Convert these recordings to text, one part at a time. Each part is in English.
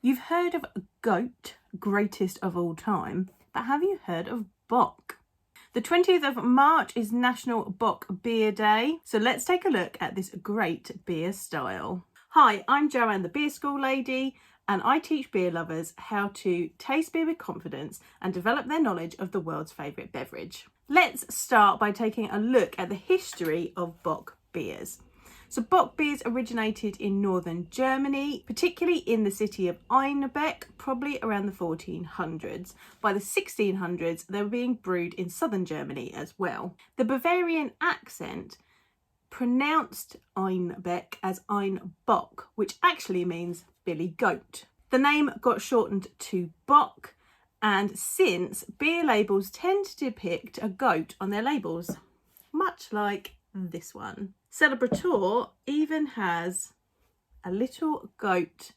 You've heard of goat, greatest of all time, but have you heard of bock? The 20th of March is National Bock Beer Day, so let's take a look at this great beer style. Hi, I'm Joanne, the beer school lady, and I teach beer lovers how to taste beer with confidence and develop their knowledge of the world's favourite beverage. Let's start by taking a look at the history of bock beers. So bock beers originated in northern Germany, particularly in the city of Einbeck, probably around the 1400s. By the 1600s, they were being brewed in southern Germany as well. The Bavarian accent pronounced Einbeck as Einbock, which actually means billy goat. The name got shortened to bock, and since beer labels tend to depict a goat on their labels, much like this one. Celebrator even has a little goat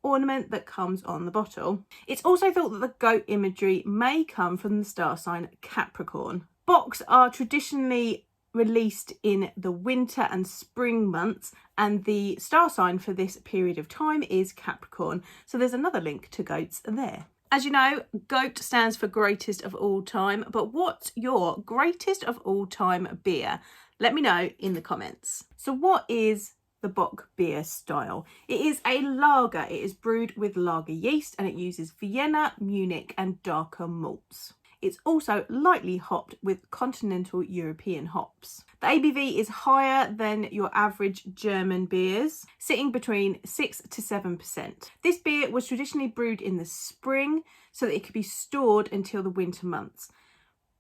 ornament that comes on the bottle. It's also thought that the goat imagery may come from the star sign Capricorn. Bocks are traditionally released in the winter and spring months, and the star sign for this period of time is Capricorn. So there's another link to goats there. As you know, GOAT stands for greatest of all time, but what's your greatest of all time beer? Let me know in the comments. So what is the bock beer style? It is a lager. It is brewed with lager yeast and it uses Vienna, Munich and darker malts. It's also lightly hopped with continental European hops. The ABV is higher than your average German beers, sitting between 6 to 7%. This beer was traditionally brewed in the spring so that it could be stored until the winter months.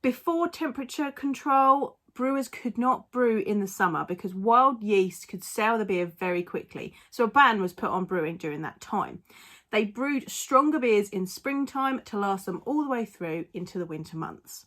Before temperature control, brewers could not brew in the summer because wild yeast could sour the beer very quickly, so a ban was put on brewing during that time. They brewed stronger beers in springtime to last them all the way through into the winter months.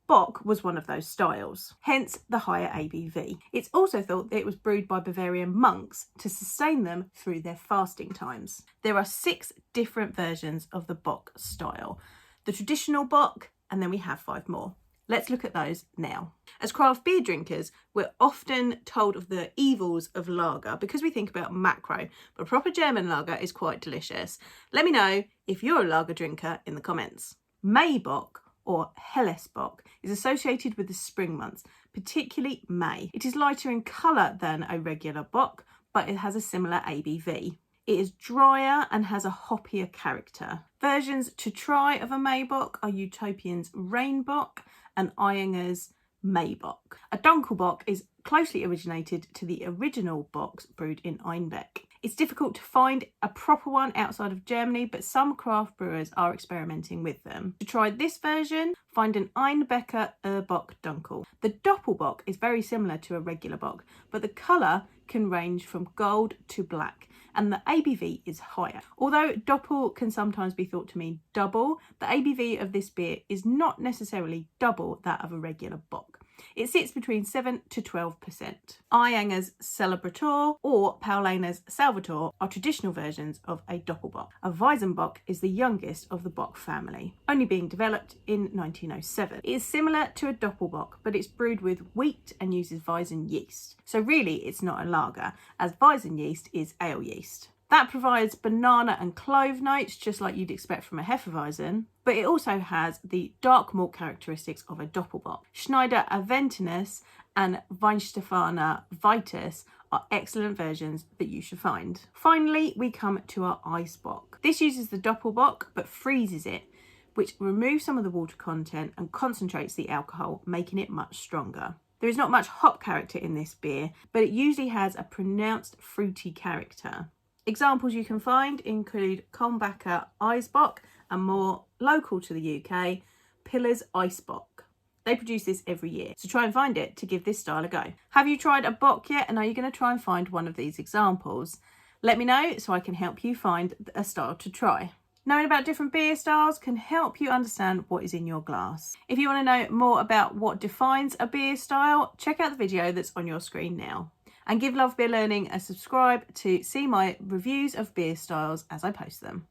Bock was one of those styles, hence the higher ABV. It's also thought that it was brewed by Bavarian monks to sustain them through their fasting times. There are 6 different versions of the bock style. The traditional bock, and then we have 5 more. Let's look at those now. As craft beer drinkers, we're often told of the evils of lager because we think about macro, but a proper German lager is quite delicious. Let me know if you're a lager drinker in the comments. Maibock or Hellesbock is associated with the spring months, particularly May. It is lighter in colour than a regular bock, but it has a similar ABV. It is drier and has a hoppier character. Versions to try of a Maibock are Utopian's Rainbock and Einger's Maibock. A Dunkelbock is closely originated to the original bocks brewed in Einbeck. It's difficult to find a proper one outside of Germany, but some craft brewers are experimenting with them. To try this version, find an Einbecker Urbock Dunkel. The Doppelbock is very similar to a regular bock, but the colour can range from gold to black, and the ABV is higher. Although doppel can sometimes be thought to mean double, the ABV of this beer is not necessarily double that of a regular bock. It sits between 7 to 12%. Einger's Celebrator or Paulaner's Salvator are traditional versions of a Doppelbock. A Weizenbock is the youngest of the bock family, only being developed in 1907. It is similar to a Doppelbock, but it's brewed with wheat and uses Weizen yeast. So really it's not a lager, as Weizen yeast is ale yeast. That provides banana and clove notes, just like you'd expect from a Hefeweizen, but it also has the dark malt characteristics of a Doppelbock. Schneider Aventinus and Weihenstephaner Vitus are excellent versions that you should find. Finally, we come to our Eisbock. This uses the Doppelbock but freezes it, which removes some of the water content and concentrates the alcohol, making it much stronger. There is not much hop character in this beer, but it usually has a pronounced fruity character. Examples you can find include Kulmbacher Eisbock and more local to the UK, Piller's Eisbock. They produce this every year, so try and find it to give this style a go. Have you tried a bock yet, and are you going to try and find one of these examples? Let me know so I can help you find a style to try. Knowing about different beer styles can help you understand what is in your glass. If you want to know more about what defines a beer style, check out the video that's on your screen now. And give Love Beer Learning a subscribe to see my reviews of beer styles as I post them.